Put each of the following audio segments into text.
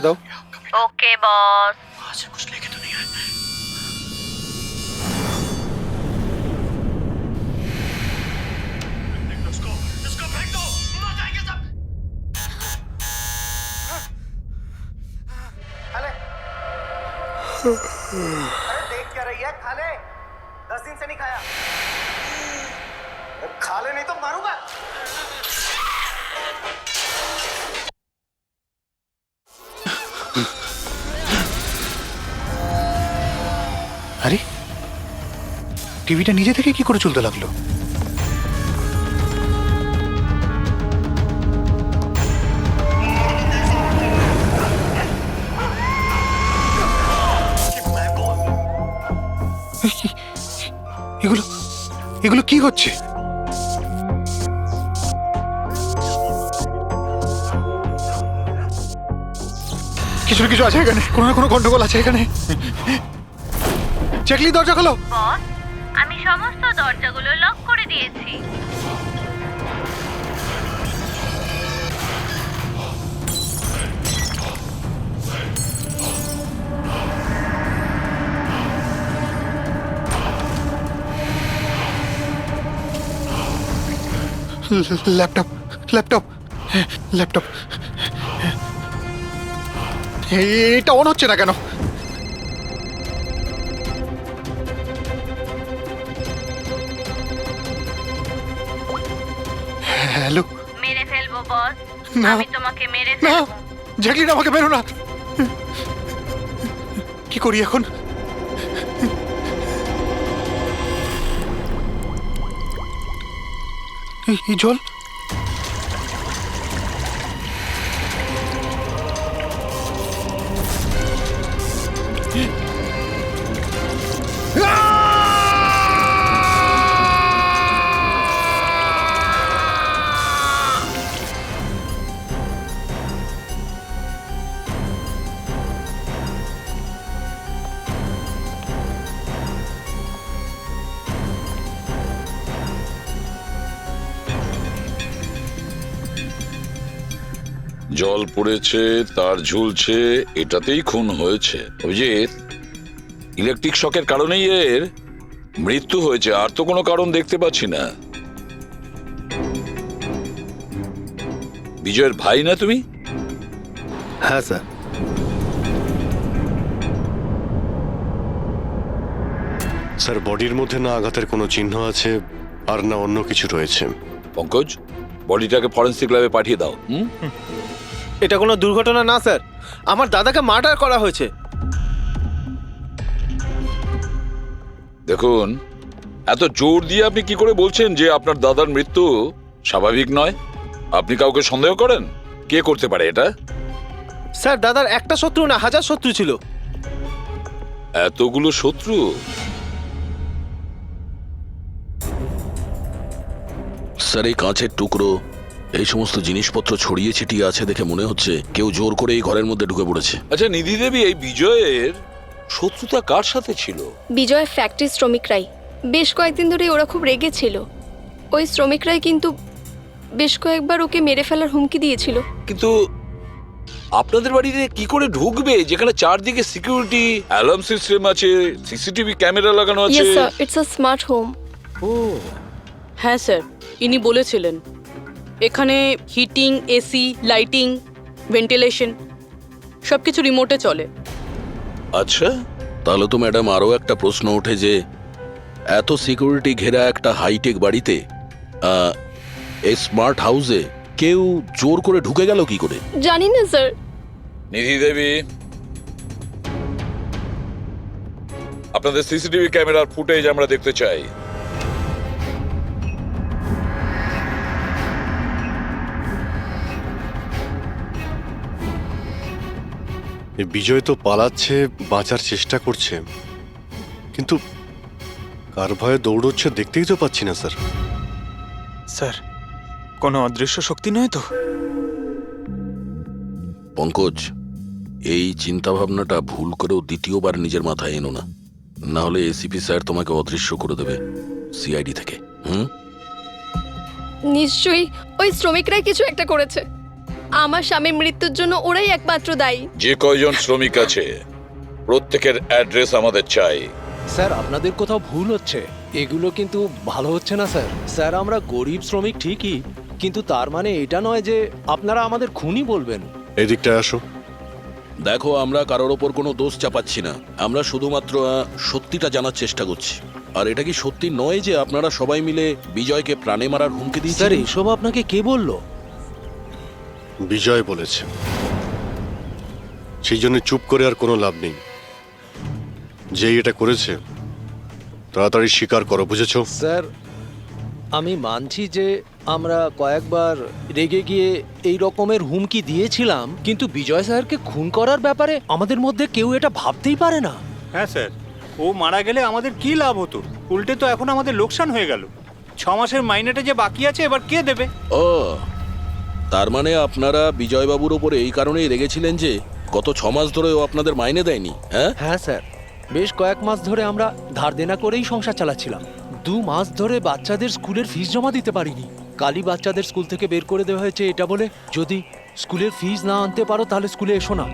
দাও। Okay boss. वहां से कुछ लेके तो नहीं आए? इसको फेंक दो, मर जाएंगे सब। खाले अरे देख क्या रही है? खाले 10 दिन से नहीं खाया। खा ले नहीं तो मारूंगा। আরে টিভিটা নিজে থেকে কি করে চলতে লাগলো? এগুলো এগুলো কি হচ্ছে? কিছু না কিছু আছে এখানে, কোনো না কোনো গন্ডগোল আছে এখানে। চেকলি দরজা খোলো। বস, আমি সমস্ত দরজাগুলো লক করে দিয়েছি। ল্যাপটপ ল্যাপটপ ল্যাপটপ এটা অন হচ্ছে না কেন? হ্যালো। মেরে ফেলবো বস, না। আমি তোমাকে মেরে না ফেলবো। জ্যাকলিন, আমাকে বেরো না। কি করি এখন? এই জল। জল পড়েছে, তার ঝুলছে, এটাতেই খুন হয়েছে। অভিজিৎ, ইলেকট্রিক শকের কারণেই এর মৃত্যু হয়েছে, আর তো কোনো কারণ দেখতে পাচ্ছি না। বিজয়ের ভাই না তুমি? হ্যাঁ স্যার। স্যার, বডির মধ্যে না আঘাতের কোনো চিহ্ন আছে আর না অন্য কিছু রয়েছে। পঙ্কজ, বডিটাকে ফরেন্সিক ল্যাবে পাঠিয়ে দাও। এটা কোনো দুর্ঘটনা না স্যার, আমার দাদাকে মার্ডার করা হয়েছে। দেখুন, এত জোর দিয়ে আপনি কি করে বলছেন যে আপনার দাদার মৃত্যু স্বাভাবিক নয়? আপনি কাউকে সন্দেহ করেন? কে করতে পারে এটা? স্যার, দাদার একটা শত্রু না, হাজার শত্রু ছিল। এতগুলো শত্রু? স্যার, এই কাঁচের টুকরো, এই সমস্ত জিনিসপত্র ছড়িয়ে ছিটিয়ে আছে দেখে মনে হচ্ছে কেউ জোর করে এই ঘরের মধ্যে ঢুকে পড়েছে। আচ্ছা নিধি দেবী, এই বিজয়ের শত্রুতা কার সাথে ছিল? বিজয় ফ্যাক্টরি শ্রমিকরাই। বেশ কয়েকদিন ধরে ওরা খুব রেগেছিল। ওই শ্রমিকরাই কিন্তু বেশ কয়েকবার ওকে মেরে ফেলার হুমকি দিয়েছিল। কিন্তু আপনাদের বাড়িতে কি করে ঢুকবে যেখানে চারদিকে সিকিউরিটি, অ্যালার্ম সিস্টেম আছে, সিসিটিভি ক্যামেরা লাগানো আছে? Yes sir, it's a smart home. ও, হ্যাঁ স্যার, ইনি বলেছিলেন এখানে হিটিং, এসি, লাইটিং, ভেন্টিলেশন সবকিছু রিমোটে চলে। আচ্ছা। তাহলে তো ম্যাডাম আরও একটা প্রশ্ন ওঠে যে এত সিকিউরিটি ঘেরা একটা হাইটেক বাড়িতে, এই স্মার্ট হাউসে কেউ জোর করে ঢুকে গেল কি করে? জানি না স্যার। নিধি দেবী, আপনাদের সিসিটিভি ক্যামেরার ফুটেজ আমরা দেখতে চাই। বিজয় তো পালাচ্ছে, বাঁচার চেষ্টা করছে, কিন্তু কার ভয়ে দৌড়চ্ছে দেখতেই তো পাচ্ছি না স্যার। স্যার, কোনো অদৃশ্য শক্তি নয় তো? পঙ্কজ, এই চিন্তাভাবনাটা ভুল করেও দ্বিতীয়বার নিজের মাথায় এনো না, না হলে এসিপি স্যার তোমাকে অদৃশ্য করে দেবে সিআইডি থেকে। নিশ্চয়ই ওই শ্রমিকরাই কিছু একটা করেছে। আমার স্বামীর মৃত্যুর জন্য ওরাই একমাত্র দায়ী। যে কয়জন শ্রমিক আছে প্রত্যেকের অ্যাড্রেস আমাদের চাই। স্যার আপনাদের কোথাও ভুল হচ্ছে, এগুলো কিন্তু ভালো হচ্ছে না স্যার। স্যার আমরা গরিব শ্রমিক ঠিকই, কিন্তু তার মানে এটা নয় যে আপনারা আমাদের খুনি বলবেন। এই দিকটায় আসো। দেখো, আমরা কারোর ওপর কোনো দোষ চাপাচ্ছি না, আমরা শুধুমাত্র সত্যিটা জানার চেষ্টা করছি। আর এটা কি সত্যি নয় যে আপনারা সবাই মিলে বিজয়কে প্রাণে মারার হুমকি স্যার দিয়েছেন? এসব আপনাকে কে বললো? বিজয় বলেছে, সেই জন্য চুপ করে আর কোনো লাভ নেই। যে এটা করেছে তাড়াতাড়ি স্বীকার করো, বুঝেছো? স্যার আমি মানছি যে আমরা কয়েকবার রেগে গিয়ে এই রকমের হুমকি দিয়েছিলাম, কিন্তু বিজয় স্যারকে খুন করার ব্যাপারে আমাদের মধ্যে কেউ এটা ভাবতেই পারে না। হ্যাঁ স্যার, ও মারা গেলে আমাদের কি লাভ হতো? উল্টে তো এখন আমাদের লোকসান হয়ে গেল। 6 মাসের মাইনেটা যে বাকি আছে এবার কে দেবে? ও, তার মানে আপনারা বিজয়বাবুর ওপরে এই কারণেই রেগেছিলেন যে গত 6 মাস ধরে ও আপনাদের মাইনে দেয়নি? হ্যাঁ হ্যাঁ স্যার, বেশ কয়েক মাস ধরে আমরা ধার দেনা করেই সংসার চালাচ্ছিলাম। 2 মাস ধরে বাচ্চাদের স্কুলের ফিস জমা দিতে পারিনি। কালই বাচ্চাদের স্কুল থেকে বের করে দেওয়া হয়েছে এটা বলে, যদি স্কুলের ফিস না আনতে পারো তাহলে স্কুলে এসো না।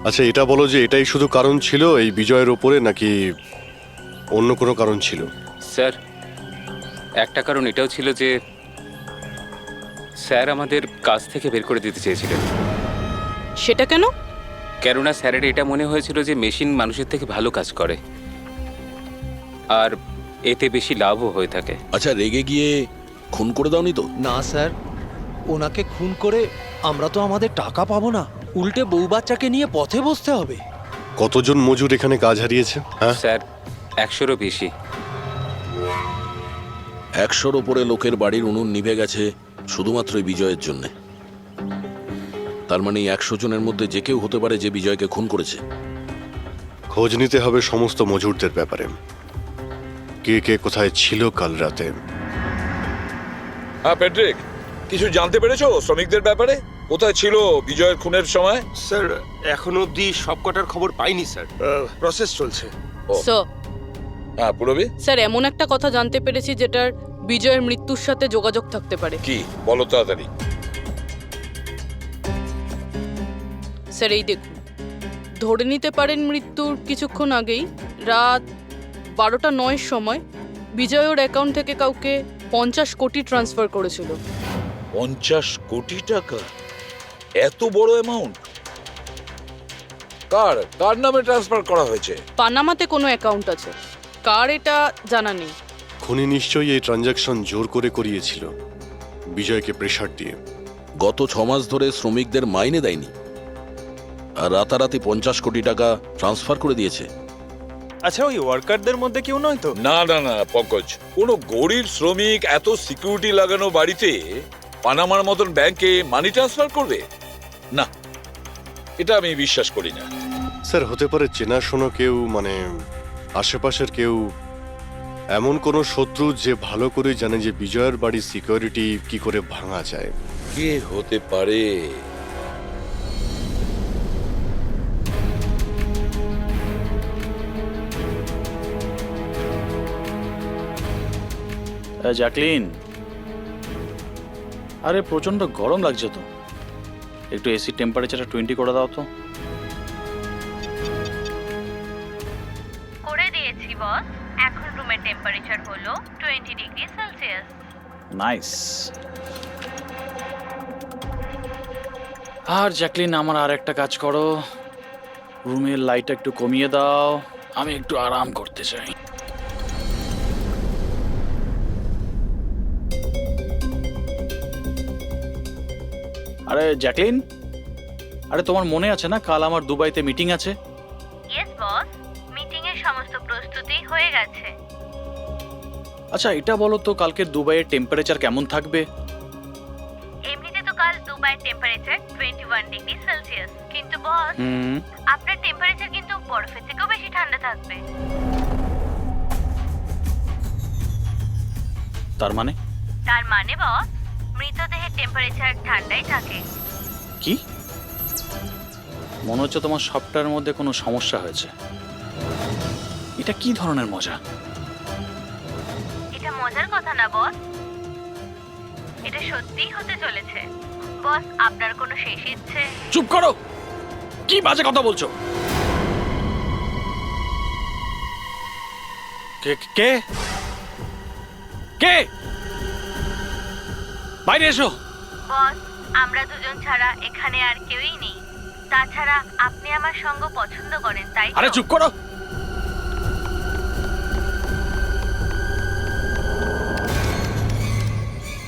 আচ্ছা এটা বলো যে এটাই শুধু কারণ ছিল এই বিজয়ের ওপরে, নাকি অন্য কোনো কারণ ছিল? স্যার, একটা কারণ এটাও ছিল যে স্যার আমাদের কাজ থেকে বের করে দিতে চেয়েছিলেন। সেটা কেন? কেননা স্যারের এটা মনে হয়েছিল যে মেশিন মানুষের থেকে ভালো কাজ করে আর এতে বেশি লাভও হয়ে থাকে। আচ্ছা, রেগে গিয়ে খুন করে দাওনি তো? না স্যার, ওনাকে খুন করে আমরা তো আমাদের টাকা পাবো না, উল্টে বউ বাচ্চাকে নিয়ে পথে বসতে হবে। কতজন মজুর এখানে কাজ হারিয়েছে? হ্যাঁ স্যার, 100-রও বেশি। 100-র ওপরে লোকের বাড়ির উনুন নিভে গেছে শুধুমাত্র এই বিজয়ের জন্যে। তার মানে 100 জনের মধ্যে যে কেউ হতে পারে যে বিজয়কে খুন করেছে। খোঁজ নিতে হবে সমস্ত মজুরদের ব্যাপারে, কে কে কোথায় ছিল কাল রাতে। হ্যাঁ প্যাট্রিক, কিছু জানতে পেরেছো শ্রমিকদের ব্যাপারে? কোথায় ছিল বিজয়ের খুনের সময়? স্যার এখনো অবধি সব কটার খবর পাইনি স্যার, প্রসেস চলছে। স্যার, হ্যাঁ পুরবি, স্যার এমন একটা কথা জানতে পেরেছি যেটার বিজয়ের মৃত্যুর সাথে যোগাযোগ থাকতে পারে। কি বলো তাড়াতাড়ি। স্যার এই দেখুন, ধরে নিতে পারেন মৃত্যুর কিছুক্ষণ আগেই রাত 12:09 সময় বিজয় ওর অ্যাকাউন্ট থেকে কাউকে 50 কোটি ট্রান্সফার করেছিল। 50 কোটি টাকা? এত বড় অ্যামাউন্ট কার কার নামে ট্রান্সফার করা হয়েছে? পানামাতে কোনো অ্যাকাউন্ট আছে, কার এটা জানা নেই। খুনি নিশ্চয়ই এই ট্রানজাকশন জোর করে করিয়েছিল বিজয়কে প্রেসার দিয়ে। গত 6 মাস ধরে শ্রমিকদের মাইনে দেয়নি আর রাতারাতি 50 কোটি টাকা ট্রান্সফার করে দিয়েছে। আচ্ছা, ওই ওয়ার্কারদের মধ্যে কেউ নয় তো? না না না পঙ্কজ, কোনো গরিব শ্রমিক এত সিকিউরিটি লাগানো বাড়িতে পানামার মতন ব্যাংকে মানি ট্রান্সফার করবে? না, এটা আমি বিশ্বাস করি না। স্যার হতে পারে চেনাশোনা কেউ, মানে আশেপাশের কেউ, এমন কোনো শত্রু যে ভালো করে জানে যে বিজয়ের বাড়ির সিকিউরিটি কি করে ভাঙা যায়। কে হতে পারে? জ্যাকলিন, আরে প্রচন্ড গরম লাগছে তো, একটু এসি টেম্পারেচারটা 20 করে দাও তো। করে দিয়েছি বস। এখন রুমের টেম্পারেচার হলো 20 ডিগ্রি সেলসিয়াস। নাইস। আর জ্যাকলিন, আমার আর একটা কাজ করো, রুমের লাইটটা একটু কমিয়ে দাও, আমি একটু আরাম করতে চাই। আরে জ্যাকলিন, আরে তোমার মনে আছে না কাল আমার দুবাইতে মিটিং আছে? ইয়েস বস, মিটিং এর সমস্ত প্রস্তুতি হয়ে গেছে। আচ্ছা এটা বলো তো, কালকে দুবাইয়ের টেম্পারেচার কেমন থাকবে? এমনিতে তো কাল দুবাইয়ের টেম্পারেচার 21 ডিগ্রি সেলসিয়াস, কিন্তু বস আপনার টেম্পারেচার কিন্তু বরফের থেকেও বেশি ঠান্ডা থাকবে। তার মানে? তার মানে বস, মৃতদেহের টেম্পারেচার ঠান্ডাই থাকে। কি? মনে হচ্ছে তোমার সফটওয়্যারের মধ্যে কোনো সমস্যা হয়েছে। এটা কি ধরনের মজা? এটা মজার কথা না বস, এটা সত্যিই হতে চলেছে। বস আপনার কোনো শেষ ইচ্ছে? চুপ করো, কি বাজে কথা বলছো? কে কে কে? বাইরে এসো। বস আমরা দুজন ছাড়া এখানে আর কেউই নেই। তাছাড়া আপনি আমার সঙ্গ পছন্দ করেন, তাই তো? আরে চুপ করো।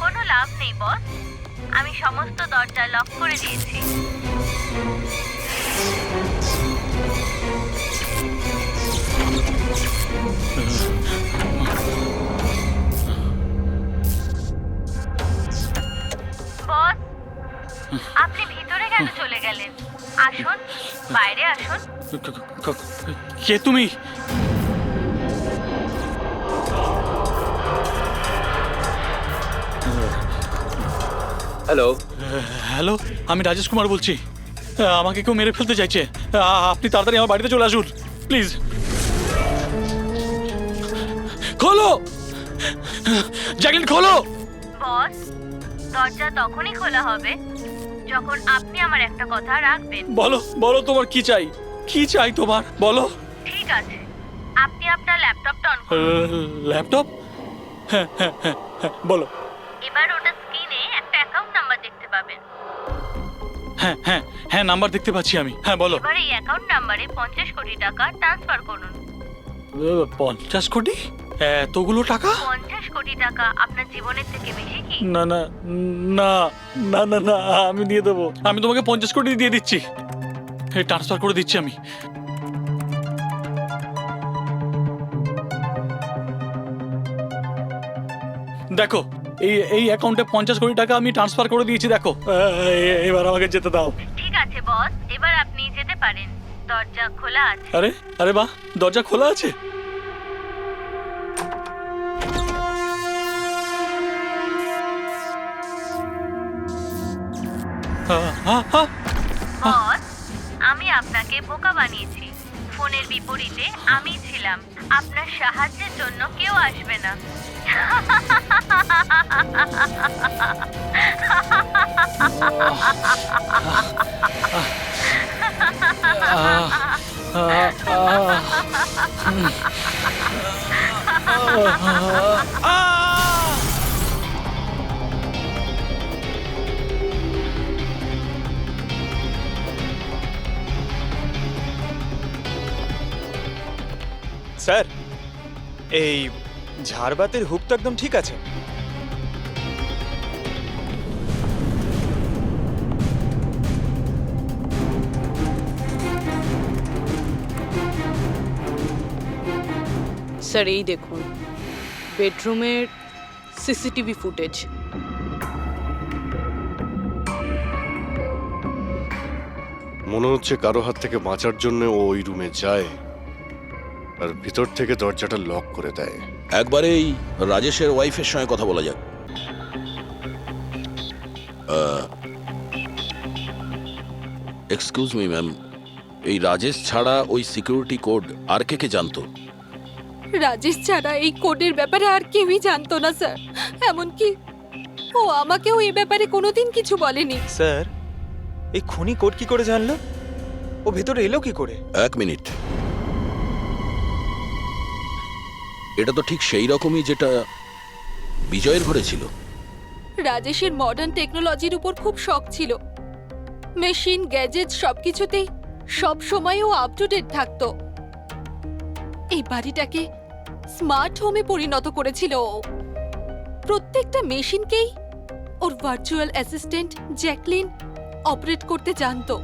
কোনো লাভ নেই বস, আমি সমস্ত দরজা লক করে দিয়েছি। বস আপনি ভিতরে কেন চলে গেলেন? আসুন, বাইরে আসুন। কে তুমি? হ্যালো, হ্যালো, আমি রাজেশ কুমার বলছি। আমাকে কেউ মেরে ফেলতে চাইছে। আপনি তাড়াতাড়ি আমার বাড়িতে চলে আসুন প্লিজ। খোলো জ্যাকলিন, খোলো। বস দরজা তখনই খোলা হবে যখন আপনি আমার একটা কথা রাখবেন। বলো বলো, তোমার কি চাই? কি চাই তোমার? বলো। ঠিক আছে, আপনি আপনার ল্যাপটপটা অন করুন। ল্যাপটপ? হ্যাঁ হ্যাঁ হ্যাঁ হ্যাঁ, বলো। এবার ওটা স্ক্রিনে একটা অ্যাকাউন্ট নাম্বার দেখতে পাবেন। হ্যাঁ হ্যাঁ হ্যাঁ, নাম্বার দেখতে পাচ্ছি আমি। হ্যাঁ বলো। এবার এই অ্যাকাউন্ট নাম্বারে 50 কোটি টাকা ট্রান্সফার করুন। 50 কোটি? এতগুলো টাকা? 50 কোটি টাকা আপনার জীবনের থেকে বেশি কি? না না না না না না, আমি দিয়ে দেবো। আমি তোমাকে 50 কোটি দিয়ে দিচ্ছি। ট্রান্সফার করে দিচ্ছি আমি। দেখো, এই অ্যাকাউন্টে 50 কোটি টাকা আমি ট্রান্সফার করে দিয়েছি। দেখো, এবার আমাকে যেতে দাও। ঠিক আছে বস, এবার আপনি যেতে পারেন। দরজা খোলা আছে। আরে আরে বাহ, দরজা খোলা আছে। বস আমি আপনাকে বোকা বানিয়েছি। ফোনের বিপরীতে আমি ছিলাম। আপনার সাহায্যের জন্য কেউ আসবে না। স্যার, এই ঝাড়বাতির হুক তো একদম ঠিক আছে। স্যার এই দেখুন, বেডরুমের সিসিটিভি ফুটেজ। মনে হচ্ছে কারো হাত থেকে বাঁচার জন্য ও ওই রুমে যায় আর ভিতর থেকে দরজাটা লক করে দেয়। একবারেই রাজেশের ওয়াইফের সঙ্গে কথা বলা যাক। এক্সকিউজ মি ম্যাম, এই রাজেশ ছাড়া ওই সিকিউরিটি কোড আর কে কে জানতো? রাজেশ ছাড়া এই কোডের ব্যাপারে আর কেউই জানতো না স্যার। এমনকি ও আমাকেও এই ব্যাপারে কোনোদিন কিছু বলেনি। স্যার, এই খুনি কোড কি করে জানলো? ও ভেতরে এলো কি করে? এক মিনিট, এটা তো ঠিক সেই রকমই যেটা বিজয়ের ঘরে ছিল। রাজেশের মডার্ন টেকনোলজির উপর খুব শখ ছিল। মেশিন, গ্যাজেট সবকিছুতেই সব সময় ও আপ টু ডেট থাকতো। এই বাড়িটাকে স্মার্ট হোমে পরিণত করেছিল ও। প্রত্যেকটা মেশিনকেই ওর ভার্চুয়াল অ্যাসিস্ট্যান্ট জ্যাকলিন অপারেট করতে জানতো।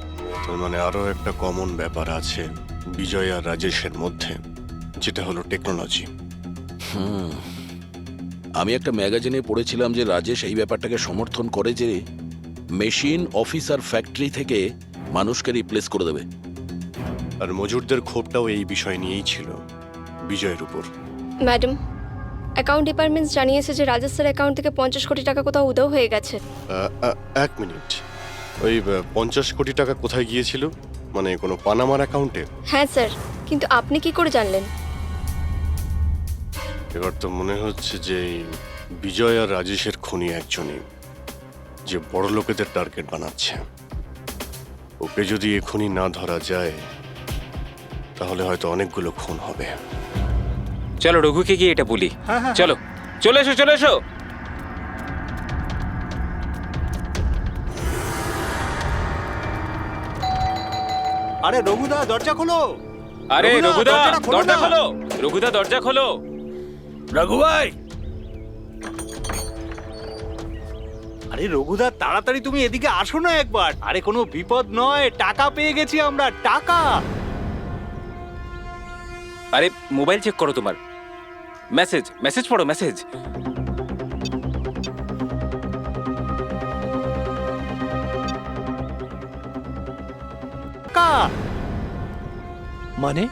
তার মানে আরো একটা কমন ব্যাপার আছে বিজয় আর রাজেশের মধ্যে, যেটা হলো টেকনোলজি। আমি একটা ম্যাগাজিনে পড়েছিলাম যে রাজেশ এই ব্যাপারটাকে সমর্থন করে যে মেশিন, অফিস আর ফ্যাক্টরি থেকে মানুষকে রিপ্লেস করে দেবে। আর মজুরদের ক্ষোভটাও এই বিষয় নিয়েই ছিল, বিজয়ের উপর। ম্যাডাম, অ্যাকাউন্ট ডিপার্টমেন্ট জানিয়েছে যে রাজেশ স্যার অ্যাকাউন্ট থেকে 50 কোটি টাকা কোথাও উধাও হয়ে গেছে। এক মিনিট, ওই 50 কোটি টাকা কোথায় গিয়েছিল? মানে কোনো পানামার অ্যাকাউন্টে? হ্যাঁ স্যার, কিন্তু আপনি কি করে জানলেন? এবার তো মনে হচ্ছে যে বিজয় আর রাজেশের খুনি একজনই। যে বড় লোকেদের টার্গেট বানাচ্ছে। ওকে যদি এখনই না ধরা যায় তাহলে হয়তো অনেকগুলো খুন হবে। চলো রঘুকে গিয়ে এটা বলি। হ্যাঁ, হ্যাঁ, চলো চলে এসো চলে এসো। আরে রঘুদা দরজা খোলো। আরে রঘুদা, রঘুদা দরজাটা খোলো দরজা না। খোলো, রঘুদা দরজা খোলো। রঘু ভাই, আরে রঘুদা তাড়াতাড়ি তুমি এদিকে আসো না একবার। আরে কোনো বিপদ নয়, টাকা পেয়ে গেছি আমরা, টাকা। আরে মোবাইল চেক করো তোমার। মেসেজ মেসেজ পড়ো মেসেজ। টাকা মানে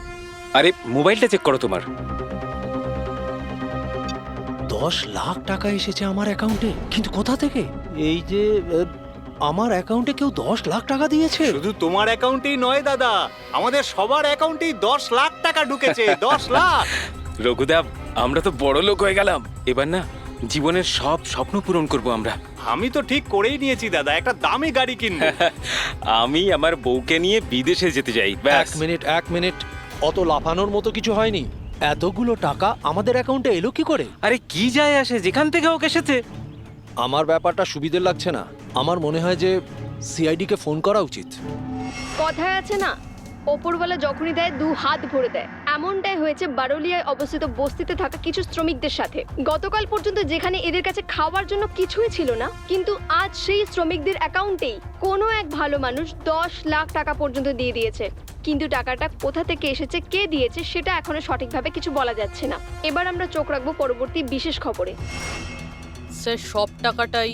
আরে মোবাইলটা চেক করো তোমার। 10 লাখ টাকা এসেছে আমার অ্যাকাউন্টে, কিন্তু কোথা থেকে? এই যে আমার অ্যাকাউন্টে কেউ 10 লাখ টাকা দিয়েছে? শুধু তোমার অ্যাকাউন্টেই নয় দাদা, আমাদের সবার অ্যাকাউন্টেই 10 লাখ টাকা ঢুকেছে। 10 লাখ। রঘুদা আমরা তো বড় লোক হয়ে গেলাম, এবার না জীবনের সব স্বপ্ন পূরণ করব আমরা। আমি তো ঠিক করেই নিয়েছি দাদা, একটা দামি গাড়ি কিনবো। আমি আমার বউকে নিয়ে বিদেশে যেতে চাই। ব্যাস। এক মিনিট, অত লাফানোর মতো কিছু হয়নি। এতগুলো টাকা আমাদের অ্যাকাউন্টে এলো কি করে? আরে কি যায় আসে, যেখান থেকে হোক এসেছে। আমার ব্যাপারটা সুবিধের লাগছে না। আমার মনে হয় যে সিআইডি কে ফোন করা উচিত। কথায় আছে না, ওপরওয়ালা যখনই দেয় 2 হাত ভরে দেয়। এমনটাই হয়েছে বারোলিয়ায় অবস্থিত বস্তিতে থাকা কিছু শ্রমিকদের সাথে। গতকাল পর্যন্ত যেখানে এদের কাছে খাওয়ার জন্য কিছুই ছিল না, কিন্তু আজ সেই শ্রমিকদের অ্যাকাউন্টেই কোনো এক ভালো মানুষ 10 লাখ টাকা পর্যন্ত দিয়ে দিয়েছে। কিন্তু টাকাটা কোথা থেকে এসেছে, কে দিয়েছে, সেটা এখনো সঠিকভাবে কিছু বলা যাচ্ছে না। এবার আমরা চোখ রাখবো পরবর্তী বিশেষ খবরে। স্যার সব টাকাটাই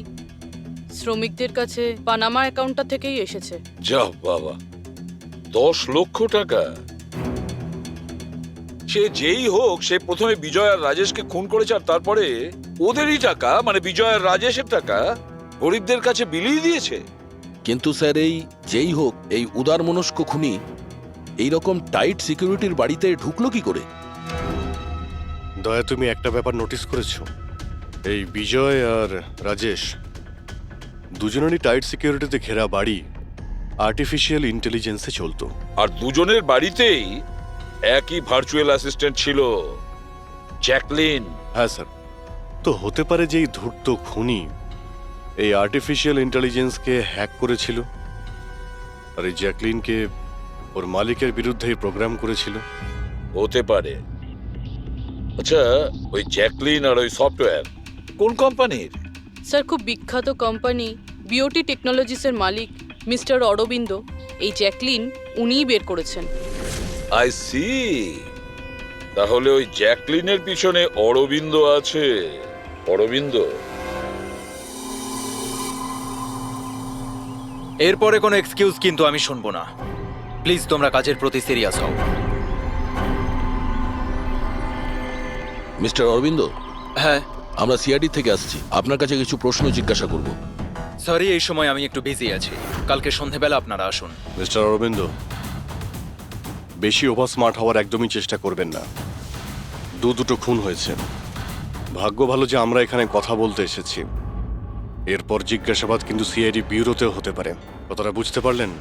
শ্রমিকদের কাছে পানামা অ্যাকাউন্টটা থেকেই এসেছে। যা বাবা, 10 লক্ষ টাকা! সে যেই হোক, সে প্রথমে বিজয় আর রাজেশকে খুন করেছে, আর তারপরে ওদেরই টাকা, মানে বিজয় আর রাজেশের টাকা গরিবদের কাছে বিলিয়ে দিয়েছে। কিন্তু স্যার, এই যেই হোক, এই উদারমনস্ক খুনি এইরকম টাইট সিকিউরিটির বাড়িতে ঢুকলো কি করে? দয়া, তুমি একটা ব্যাপার নোটিস করেছো? এই বিজয় আর রাজেশ দুজনেরই টাইট সিকিউরিটিতে ঘেরা বাড়ি আর্টিফিশিয়াল ইন্টেলিজেন্সে চলতো। আর দুজনের বাড়িতেই একই ভার্চুয়াল অ্যাসিস্ট্যান্ট ছিল, জ্যাকলিন। হ্যাঁ স্যার, তো হতে পারে যে এই ধূর্ত খুনি এই আর্টিফিশিয়াল ইন্টেলিজেন্সকে হ্যাক করেছিল আর এই জ্যাকলিনকে ওর মালিকের বিরুদ্ধে প্রোগ্রাম করেছিল। হতে পারে। আচ্ছা, ওই জ্যাকলিন আর ওই সফটওয়্যার কোন কোম্পানির? স্যার খুব বিখ্যাত কোম্পানি বিওটি টেকনোলজিসের মালিক মিস্টার অরবিন্দ। এই জ্যাকলিন উনিই বের করেছেন। I see. তাহলে ওই জ্যাকলিনের পিছনে অরবিন্দ আছে। অরবিন্দ। এরপরে কোনো এক্সকিউজ কিন্তু আমি শুনবো না। প্লিজ তোমরা কাজের প্রতি সিরিয়াস হও। মিস্টার অরবিন্দ, হ্যাঁ, আমরা সিআইডি থেকে আসছি। আপনার কাছে কিছু প্রশ্ন জিজ্ঞাসা করব। সরি, এই সময় আমি একটু বিজি আছি। কালকে সন্ধেবেলা আপনারা আসুন। মিস্টার অরবিন্দ, বেশি ওভার স্মার্ট হওয়ার একদমই চেষ্টা করবেন না। দুটো খুন হয়েছে। ভাগ্য ভালো যে আমরা এখানে কথা বলতে এসেছি। এরপর জিজ্ঞাসাবাদ কিন্তু সিআইডি ব্যুরোতেও হতে পারে। কথাটা বুঝতে পারলেন?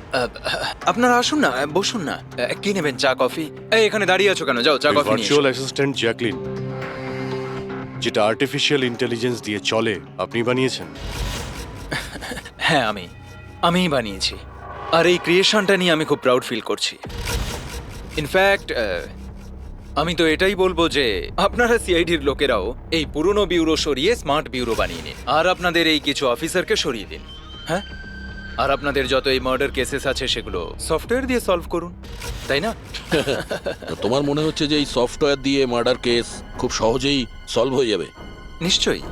আপনারা আসুন না, বসুন না। কি নেবেন, চা কফি? এই এখানে দাঁড়িয়ে আছো কেন? যাও চা কফি নিয়ে ভার্চুয়াল এসো। অ্যাসিস্ট্যান্ট জ্যাকলিন, যেটা আর্টিফিশিয়াল ইন্টেলিজেন্স দিয়ে চলে, আপনি বানিয়েছেন? হ্যাঁ, আমিই বানিয়েছি। আর এই ক্রিয়েশনটা নিয়ে আমি খুব প্রাউড ফিল করছি। ইনফ্যাক্ট আমি তো এটাই বলবো যে আপনারা সিআইডির লোকেরাও এই পুরনো ব্যুরো সরিয়ে স্মার্ট ব্যুরো বানিয়ে নিন, আর আপনাদের এই কিছু অফিসারকে সরিয়ে দিন। হ্যাঁ, আর আপনাদের যত এই মার্ডার কেসেস আছে সেগুলো সফটওয়্যার দিয়ে সলভ করুন, তাই না? তোমার মনে হচ্ছে যে এই সফটওয়্যার দিয়ে মার্ডার কেস খুব সহজেই সলভ হয়ে যাবে? নিশ্চয়ই।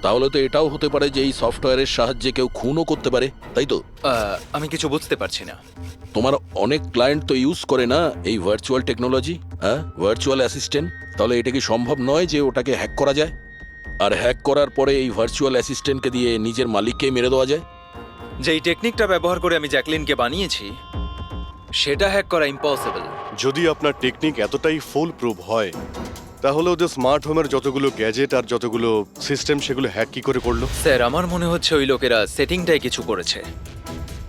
তাহলে তো এটাও হতে পারে যে এই সফটওয়্যারের সাহায্যে কেউ খুনও করতে পারে, তাই তো? আমি কিছু বুঝতে পারছি না। তোমার অনেক ক্লায়েন্ট তো ইউজ করে না এই ভার্চুয়াল টেকনোলজি, হ্যাঁ, ভার্চুয়াল অ্যাসিস্ট্যান্ট। তাহলে এটা কি সম্ভব নয় যে ওটাকে হ্যাক করা যায়, আর হ্যাক করার পরে এই ভার্চুয়াল অ্যাসিস্ট্যান্টকে দিয়ে নিজের মালিককেই মেরে দেওয়া যায়? যেই টেকনিকটা ব্যবহার করে আমি জ্যাকলিনকে বানিয়েছি সেটা হ্যাক করা ইম্পসিবল। যদি আপনার টেকনিক এতটাই ফুল প্রুফ হয় তাহলে ওদের স্মার্ট হোমের যতগুলো গ্যাজেট আর যতগুলো সিস্টেম সেগুলো হ্যাক কি করে করলো? স্যার আমার মনে হচ্ছে ওই লোকেরা সেটিংটাই কিছু করেছে,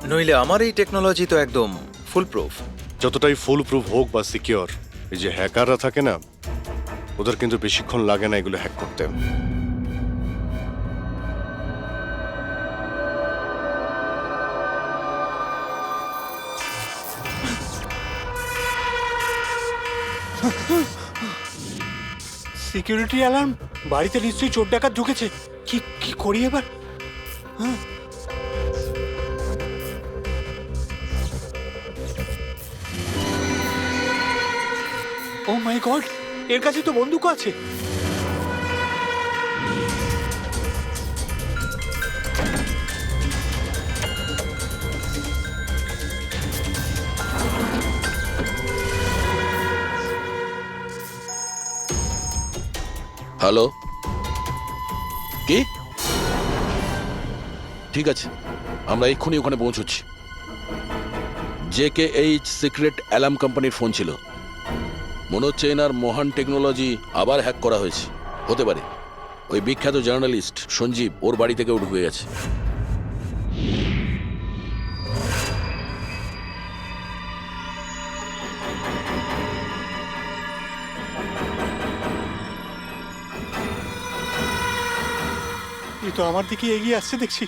নইলে আমার এই টেকনোলজি তো একদম ফুল প্রুফ। যতটাই ফুল প্রুফ হোক বা সিকিউর, এই যে হ্যাকাররা থাকে না, ওদের কিন্তু বেশিক্ষণ লাগে না এগুলো হ্যাক করতে। Security alarm! বাড়িতে নিশ্চয়ই চোর ডাকাত ঢুকেছে। কি কি করি এবার? হ্যাঁ। ও মাই গড, এর কাছে তো বন্দুক আছে। হ্যালো, কি? ঠিক আছে, আমরা এক্ষুনি ওখানে পৌঁছচ্ছি। JKH সিক্রেট অ্যালার্ম কোম্পানির ফোন ছিল। মনে হচ্ছে এনার মহান টেকনোলজি আবার হ্যাক করা হয়েছে। হতে পারে ওই বিখ্যাত জার্নালিস্ট সঞ্জীব ওর বাড়ি থেকে ঢুকে গেছে। এ তো আমার দিকে এগিয়ে আসছে দেখছি।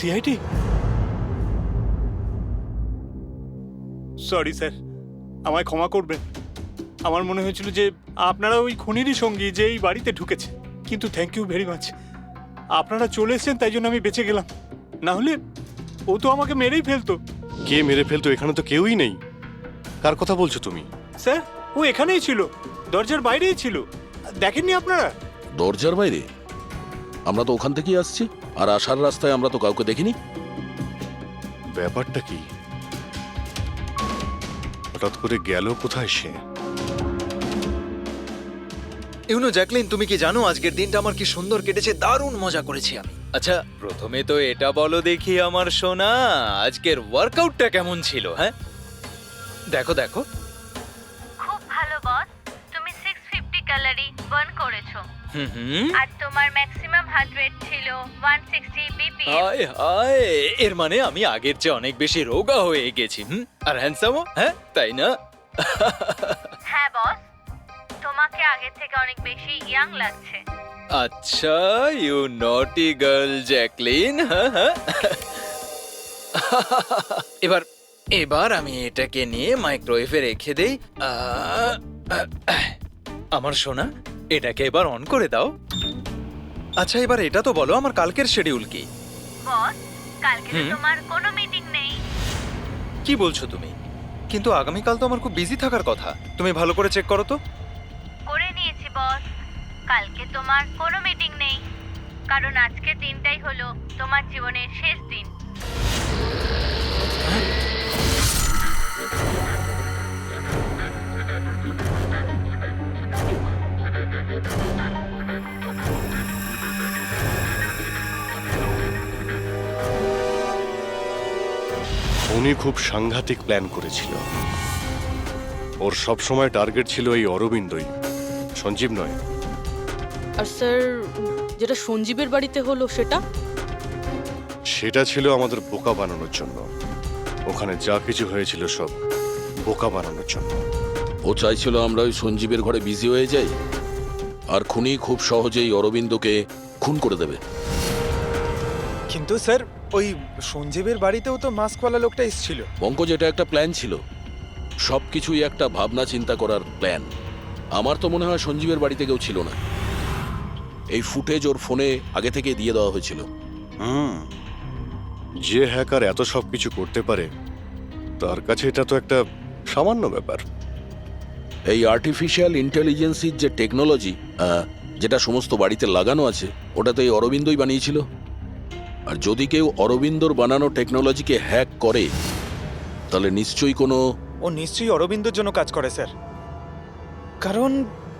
সিআইডি? সরি স্যার, আমায় ক্ষমা করবেন। আমার মনে হয়েছিল যে আপনারা ওই খুনিরই সঙ্গী যে এই বাড়িতে ঢুকেছে, কিন্তু থ্যাংক ইউ ভেরি মাচ। আপনারা চলে এসেছেন তাই জন্য আমি বেঁচে গেলাম, না হলে ও তো আমাকে মেরেই ফেলতো। কে মেরে ফেলতো? এখানে তো কেউই নেই। কার কথা বলছো তুমি? স্যার ও এখানেই ছিল, দরজার বাইরেই ছিল। দেখেননি আপনারা? দরজার বাইরে? আমরা তো ওখান থেকেই আসছি, আর আসার রাস্তায় আমরা তো কাউকে দেখিনি। ব্যাপারটা কি? হঠাৎ করে গেল কোথায় সে? ইউনো জ্যাকলিন, তুমি কি জানো আজকের দিনটা আমার কি সুন্দর কেটেছে? দারুণ মজা করেছি আমি। আচ্ছা, প্রথমে তো এটা বলো দেখি আমার সোনা, আজকের ওয়ার্কআউটটা কেমন ছিল? হ্যাঁ, দেখো দেখো। খুব ভালো বস, তুমি 650 ক্যালোরি বার্ন করেছো। হুম, আর তোমার ম্যাক্সিমাম হার্ট রেট ছিল 160 বিপিএম। হায় হায়, এর মানে আমি আগের চেয়ে অনেক বেশি রোগা হয়ে গেছি। আর হ্যান্ডসামও, হ্যাঁ তাই না? হ্যাঁ বস, তোমাকে আগের থেকে অনেক বেশি ইয়াং লাগছে। আচ্ছা, ইউ নটি গার্ল জ্যাকলিন। এবার এবার আমি এটাকে নিয়ে মাইক্রোওয়েভে রেখে দেই। আমার সোনা, এটাকে এবার অন করে দাও। আচ্ছা, এবার এটা তো বলো আমার কালকের শিডিউল কি? বস, কালকে তো তোমার কোনো মিটিং নেই। কি বলছো তুমি? কিন্তু আগামীকাল তো আমার খুব বিজি থাকার কথা। তুমি ভালো করে চেক করো তো। করে নিয়েছি বস, কালকে তোমার কোনো মিটিং নেই, কারণ আজকের দিনটাই হলো তোমার জীবনের শেষ দিন। উনি খুব সাংঘাতিক প্ল্যান করেছিল। ওর সবসময় টার্গেট ছিল এই অরবিন্দই, সঞ্জীব নয়। আর স্যার, যেটা সঞ্জীবের বাড়িতে হলো সেটা? সেটা ছিল আমাদের বোকা বানানোর জন্য। ওখানে যা কিছু হয়েছিল সব বোকা বানানোর জন্য। ও চাইছিল আমরা ওই সঞ্জীবের ঘরে বিজি হয়ে যাই, আর খুনি খুব সহজেই অরবিন্দকে খুন করে দেবে। কিন্তু স্যার, ওই সঞ্জীবের বাড়িতেও তো মাস্কওয়ালা লোকটা এসেছিল। পঙ্কজ, এটা একটা প্ল্যান ছিল। সবকিছুই একটা ভাবনা চিন্তা করার প্ল্যান। আমার তো মনে হয় সঞ্জীবের বাড়িতে কেউ ছিল না। এই ফুটেজ ওর ফোনে আগে থেকে দিয়ে দেওয়া হয়েছিল। যে হ্যাকার এত সব কিছু করতে পারে তার কাছে এটা তো একটা সামান্য ব্যাপার। এই আর্টিফিশিয়াল ইন্টেলিজেন্সির যে টেকনোলজি যেটা সমস্ত বাড়িতে লাগানো আছে, ওটা তো এই অরবিন্দই বানিয়েছিল। আর যদি কেউ অরবিন্দর বানানো টেকনোলজিকে হ্যাক করে তাহলে নিশ্চয়ই ও নিশ্চয়ই অরবিন্দর জন্য কাজ করে স্যার, কারণ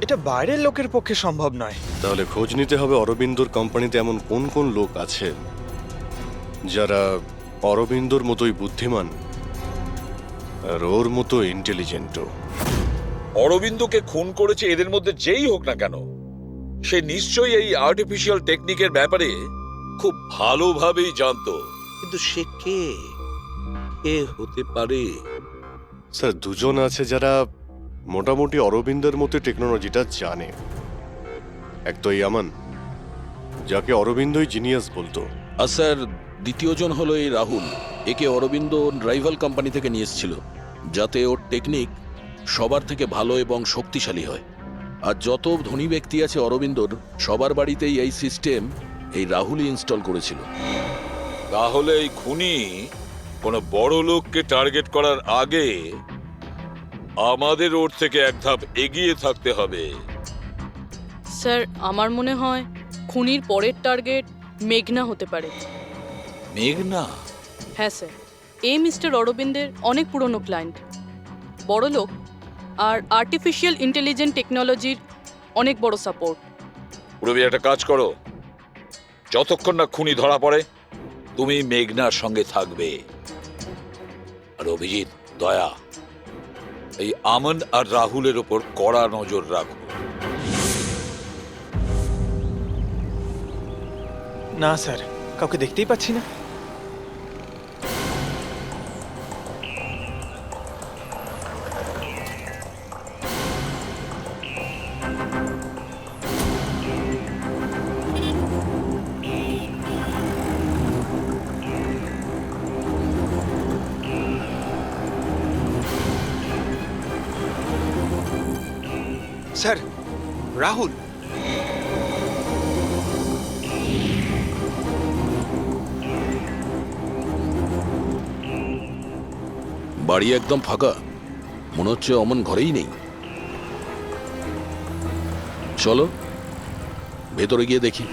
এটা বাইরের লোকের পক্ষে সম্ভব নয়। তাহলে খোঁজ নিতে হবে অরবিন্দর কোম্পানিতে এমন কোন কোন লোক আছে যারা অরবিন্দর মতোই বুদ্ধিমান আর ওর মতো ইন্টেলিজেন্টও। অরবিন্দকে খুন করেছে এদের মধ্যে যেই হোক না কেন, সে নিশ্চয়ই এই আর্টিফিশিয়াল টেকনিকের ব্যাপারে খুব ভালোভাবেই জানতো। কিন্তু সে কে হতে পারে? স্যার, দুজন আছে যারা মোটামুটি অরবিন্দের মতো টেকনোলজিটা জানে। এক তো এই আমান, যাকে অরবিন্দই জিনিয়াস বলতো। আর স্যার দ্বিতীয়জন হলো এই রাহুল। একে অরবিন্দ রাইভাল কোম্পানি থেকে নিয়ে এসেছিল, যাতে ওর টেকনিক সবার থেকে ভালো এবং শক্তিশালী হয়। আর যত ধনী ব্যক্তি আছে অরবিন্দর, সবার বাড়িতেই এই সিস্টেম এই রাহুলই ইনস্টল করেছিল। তাহলে এই খুনি কোনো বড় লোককে টার্গেট করার আগে আমাদের ওর থেকে এক ধাপ এগিয়ে থাকতে হবে। স্যার আমার মনে হয় খুনির পরের টার্গেট মেঘনা হতে পারে। মেঘনা? হ্যাঁ স্যার, এই মিস্টার অরবিন্দের অনেক পুরনো ক্লায়েন্ট, বড় লোক, আর আর্টিফিশিয়াল ইন্টেলিজেন্ট টেকনোলজির অনেক বড় সাপোর্ট। পুরবি একটা কাজ করো, যতক্ষণ না খুনি ধরা পড়ে তুমি মেঘনার সঙ্গে থাকবে। আর অভিজিৎ, দয়া, এই আমন আর রাহুলের ওপর কড়া নজর রাখো। না স্যার, কাউকে দেখতেই পাচ্ছি না। স্যার, রাহুল। বাড়ি একদম ফাঁকা, মনে হচ্ছে অমন ঘরেই নেই। চলো ভেতরে গিয়ে দেখি।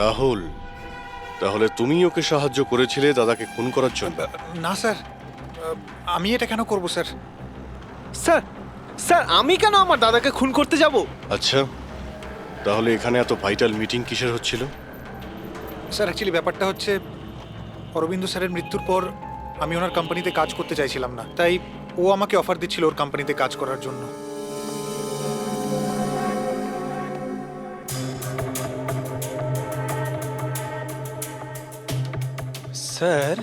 রাহুল, তাহলে তুমি ওকে সাহায্য করেছিলে দাদাকে খুন করার জন্য? না স্যার, আমি এটা কেন করব স্যার? স্যার স্যার আমি কেন আমার দাদাকে খুন করতে যাব? আচ্ছা, তাহলে এখানে এত ভাইটাল মিটিং কিসের হচ্ছিল? স্যার অ্যাকচুয়ালি ব্যাপারটা হচ্ছে, অরবিন্দ স্যারের মৃত্যুর পর আমি ওনার কোম্পানিতে কাজ করতে চাইছিলাম না, তাই ও আমাকে অফার দিচ্ছিল ওর কোম্পানিতে কাজ করার জন্য। স্যার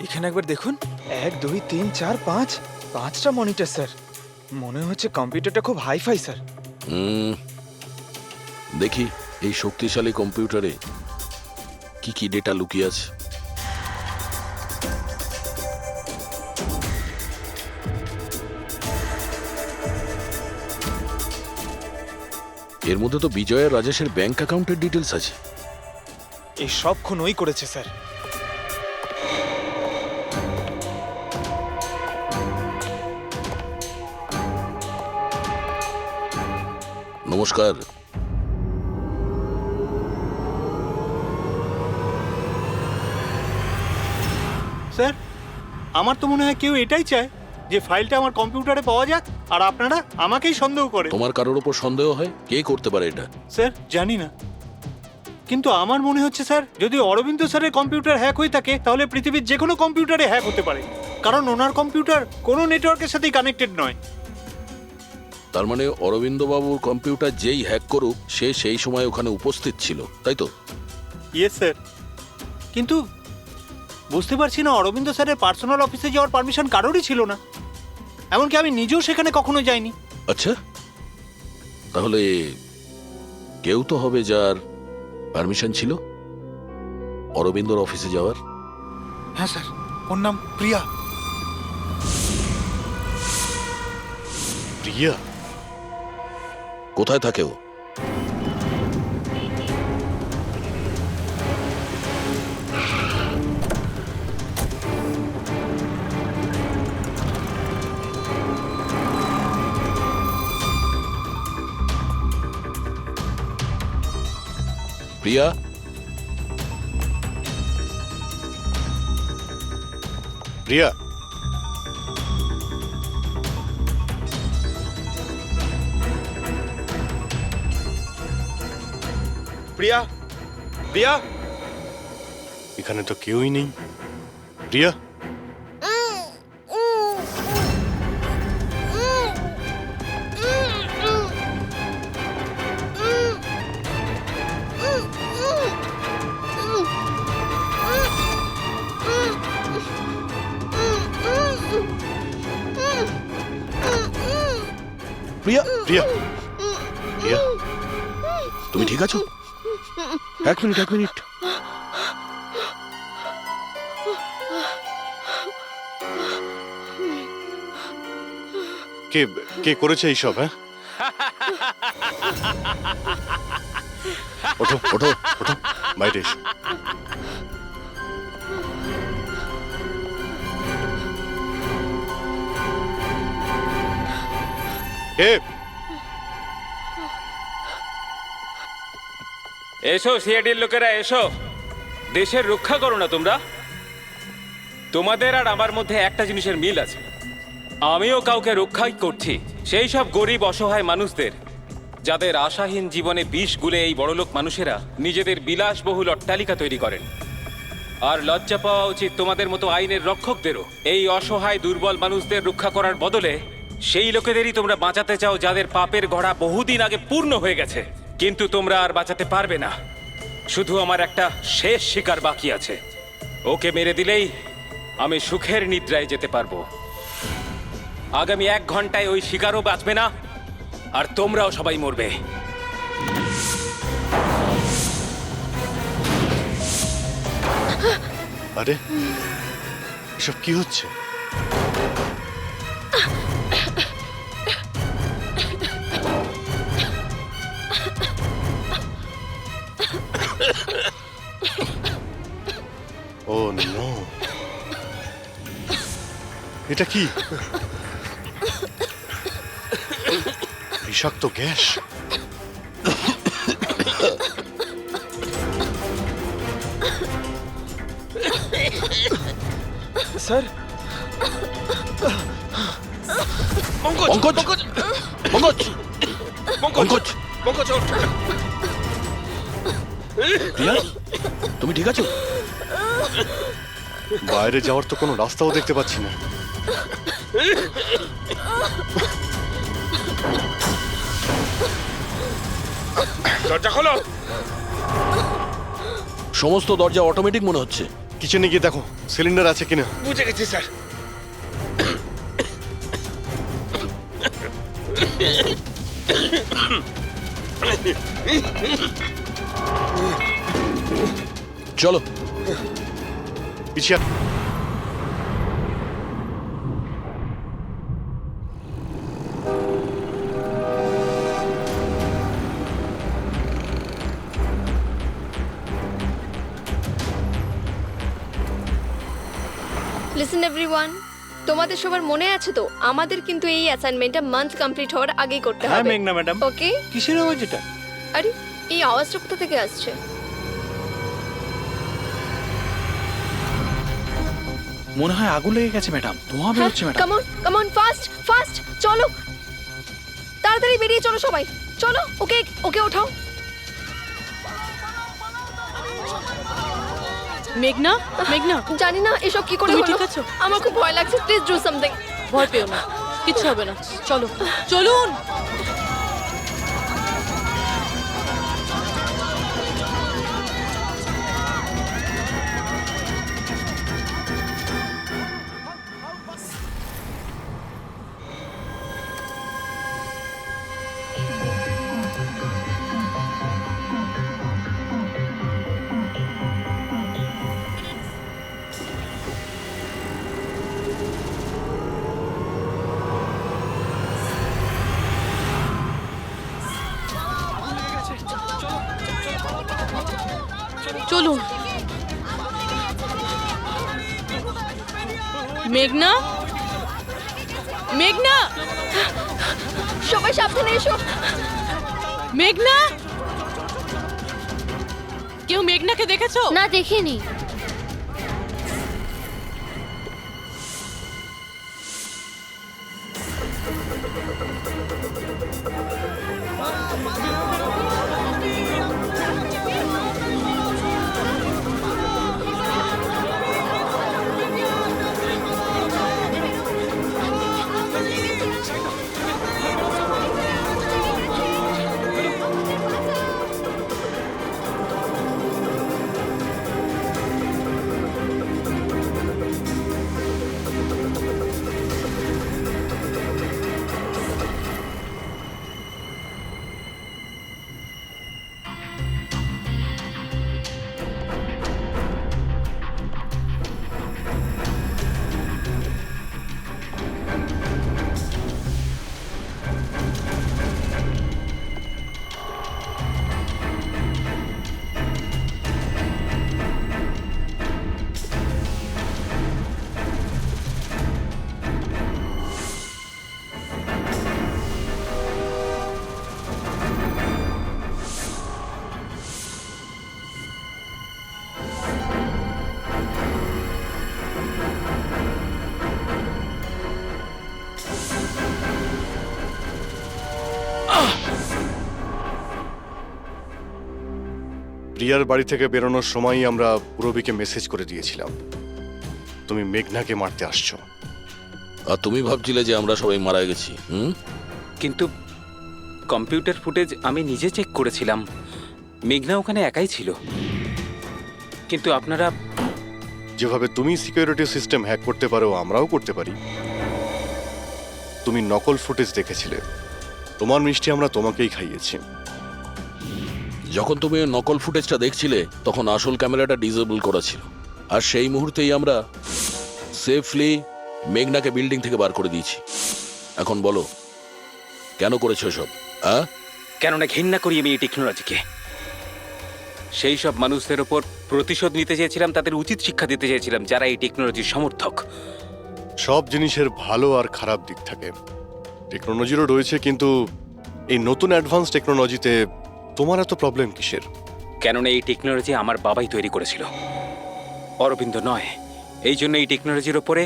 এখানে একবার দেখুন, 1 2 3 4 5 5টা মনিটর স্যার। মনে হচ্ছে কম্পিউটারটা খুব হাইফাই স্যার। দেখি এই শক্তিশালী কম্পিউটারে কি কি ডেটা লুকিয়ে আছে। এর মধ্যে তো বিজয় আর রাজেশের ব্যাংক অ্যাকাউন্টের ডিটেলস আছে। এই সব খুন ওই করেছে স্যার। নমস্কার। স্যার, আমার তো মনে হয় কেউ এটাই চায় যে ফাইলটা আমার কম্পিউটারে পাওয়া যাক, আর আপনারা আমাকেই সন্দেহ করে। তোমার কারোর উপর সন্দেহ হয়? কে করতে পারে এটা? স্যার জানি না, কিন্তু আমার মনে হচ্ছে স্যার, যদি অরবিন্দ স্যারের কম্পিউটার হ্যাক হয়ে থাকে তাহলে পৃথিবীর যে কোনো কম্পিউটারে হ্যাক হতে পারে, কারণ ওনার কম্পিউটার কোনো নেটওয়ার্কের সাথেই কানেক্টেড নয়। তার মানে অরবিন্দবাবুর কম্পিউটার যেই হ্যাক করুক সে সেই সময় ওখানে উপস্থিত ছিল, তাই তো? ইয়েস স্যার, কিন্তু বুঝতে পারছি না অরবিন্দ স্যারের পার্সোনাল অফিসে যাওয়ার পারমিশন কারোরই ছিল না, এমনকি আমি নিজেও সেখানে কখনো যাইনি। আচ্ছা, তাহলে কেউ তো হবে যার পারমিশন ছিল অরবিন্দর অফিসে যাওয়ার। হ্যাঁ স্যার, ওর নাম প্রিয়া। প্রিয়া? কোথায় থাকে ও? প্রিয়া? প্রিয়া? প্রিয়া? প্রিয়া? এখানে তো কেউই নেই। প্রিয়া? প্রিয়া? প্রিয়া? প্রিয়া? তুমি ঠিক আছো? এক মিনিট। কে কে করেছে এইসব? হ্যাঁ, ওঠো ওঠো ওঠো, বাইরে এসো। কে? এসো সিআইডির লোকেরা, এসো। দেশের রক্ষা করো না তোমরা? তোমাদের আর আমার মধ্যে একটা জিনিসের মিল আছে, আমিও কাউকে রক্ষাই করছি, সেই সব গরিব অসহায় মানুষদের যাদের আশাহীন জীবনে বিষ গুলে এই বড়লোক মানুষেরা নিজেদের বিলাসবহুল অট্টালিকা তৈরি করেন। আর লজ্জা পাওয়া উচিত তোমাদের মতো আইনের রক্ষকদেরও। এই অসহায় দুর্বল মানুষদের রক্ষা করার বদলে সেই লোকেদেরই তোমরা বাঁচাতে চাও যাদের পাপের ঘোড়া বহুদিন আগে পূর্ণ হয়ে গেছে, কিন্তু তোমরা আর বাঁচাতে পারবে না। শুধু আমার একটা শেষ শিকার বাকি আছে, ওকে মেরে দিলেই আমি সুখের নিদ্রায় যেতে পারবো। আগামী 1 ঘন্টায় ওই শিকারও বাঁচবে না, আর তোমরাও সবাই মরবে। আরে এসব কি হচ্ছে? ও নো, এটা কি? বিষাক্ত গ্যাস। স্যার, প্রিয়া, তুমি ঠিক আছো? বাইরে যাওয়ার তো কোনো রাস্তাও দেখতে পাচ্ছি না। দরজা খোলো। সমস্ত দরজা অটোমেটিক মনে হচ্ছে। কিচেনে গিয়ে দেখো সিলিন্ডার আছে কিনা। বুঝে গেছি স্যার। চলো পিছিয়ে। লিসেন এভরিওয়ান, তোমাদের সবার মনে আছে তো আমাদের কিন্তু এই অ্যাসাইনমেন্টটা মান্থ কমপ্লিট হওয়ার আগেই করতে হ্যাঁ হবে। মেঘনা ম্যাডাম। ওকে? কিসের আওয়াজ এটা? আরে এই আওয়াজটা কোথা থেকে আসছে? মনে হয় আগুন লেগে গেছে ম্যাডাম, ধোঁয়া বেরোচ্ছে ম্যাডাম। কাম অন ফাস্ট চলো, তাড়াতাড়ি বেরিয়ে চলো সবাই, চলো। ওকে ওকে ওঠাও। মেঘনা, জানি না এসব কি করে তুমি হলো, ঠিক আছো? আমার খুব ভয় লাগছে, প্লিজ ডু সামথিং। ভয় পেও না, কিচ্ছু হবে না, চলো। চলুন। চলুন। মেঘনা, মেঘনা, সবাই সাবধানে এসো। মেঘনা, কেউ মেঘনাকে দেখেছো? না, দেখিনি। প্রিয়ার বাড়ি থেকে বেরোনোর সময়ই আমরা পূরবীকে মেসেজ করে দিয়েছিলাম তুমি মেঘনাকে মারতে আসছো। আর তুমি ভাবছিলে যে আমরা সবাই মারা গেছি? কিন্তু কম্পিউটার ফুটেজ আমি নিজে চেক করেছিলাম, মেঘনা ওখানে একাই ছিল। কিন্তু আপনারা যেভাবে তুমি সিকিউরিটি সিস্টেম হ্যাক করতে পারো আমরাও করতে পারি। তুমি নকল ফুটেজ দেখেছিলে, তোমার মিষ্টি আমরা তোমাকেই খাইয়েছি। যখন তুমি ওই নকল ফুটেজটা দেখছিলে তখন আসল ক্যামেরাটা ডিসেবল করা ছিল, আর সেই মুহূর্তেই আমরা সেফলি মেঘনাকে বিল্ডিং থেকে বার করে দিয়েছি। এখন বলো কেন করেছো সব? কেননা ঘৃণা করি আমি এই টেকনোলজিকে। সেই সব মানুষদের ওপর প্রতিশোধ নিতে চেয়েছিলাম, তাদের উচিত শিক্ষা দিতে চেয়েছিলাম যারা এই টেকনোলজির সমর্থক। সব জিনিসের ভালো আর খারাপ দিক থাকে, টেকনোলজিরও রয়েছে, কিন্তু এই নতুন অ্যাডভান্স টেকনোলজিতে তোমার এত প্রবলেম কিসের? কেননা এই টেকনোলজি আমার বাবাই তৈরি করেছিল, অরবিন্দ নয়। এই জন্য এই টেকনোলজির ওপরে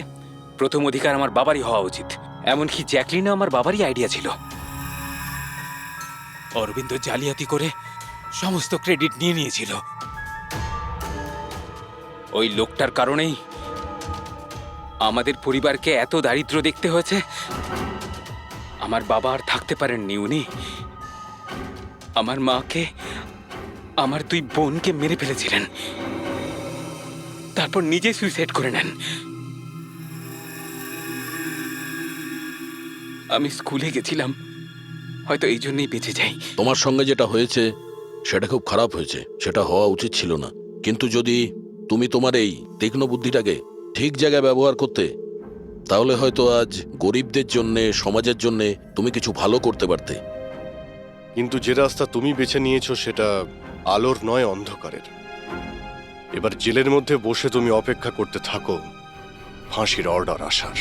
প্রথম অধিকার আমার বাবারই হওয়া উচিত। এমনকি জ্যাকলিনও আমার বাবারই আইডিয়া ছিল। অরবিন্দ জালিয়াতি করে সমস্ত ক্রেডিট নিয়ে নিয়েছিল। ওই লোকটার কারণেই আমাদের পরিবারকে এত দারিদ্র দেখতে হয়েছে। আমার বাবা আর থাকতে পারেননি, উনি আমার মাকে, আমার দুই বোনকে মেরে ফেলেছিলেন, তারপর নিজে সুইসাইড করে নেন। আমি স্কুলে গেছিলাম, হয়তো এই জন্যই বেঁচে যাই। তোমার সঙ্গে যেটা হয়েছে সেটা খুব খারাপ হয়েছে, সেটা হওয়া উচিত ছিল না। কিন্তু যদি তুমি তোমার এই তীক্ষ্ণ বুদ্ধিটাকে ঠিক জায়গায় ব্যবহার করতে, তাহলে হয়তো আজ গরিবদের জন্যে, সমাজের জন্যে তুমি কিছু ভালো করতে পারতে। কিন্তু যে রাস্তা তুমি বেছে নিয়েছো সেটা আলোর নয়, অন্ধকারের। এবার জেলের মধ্যে বসে তুমি অপেক্ষা করতে থাকো ফাঁসির অর্ডার আসার।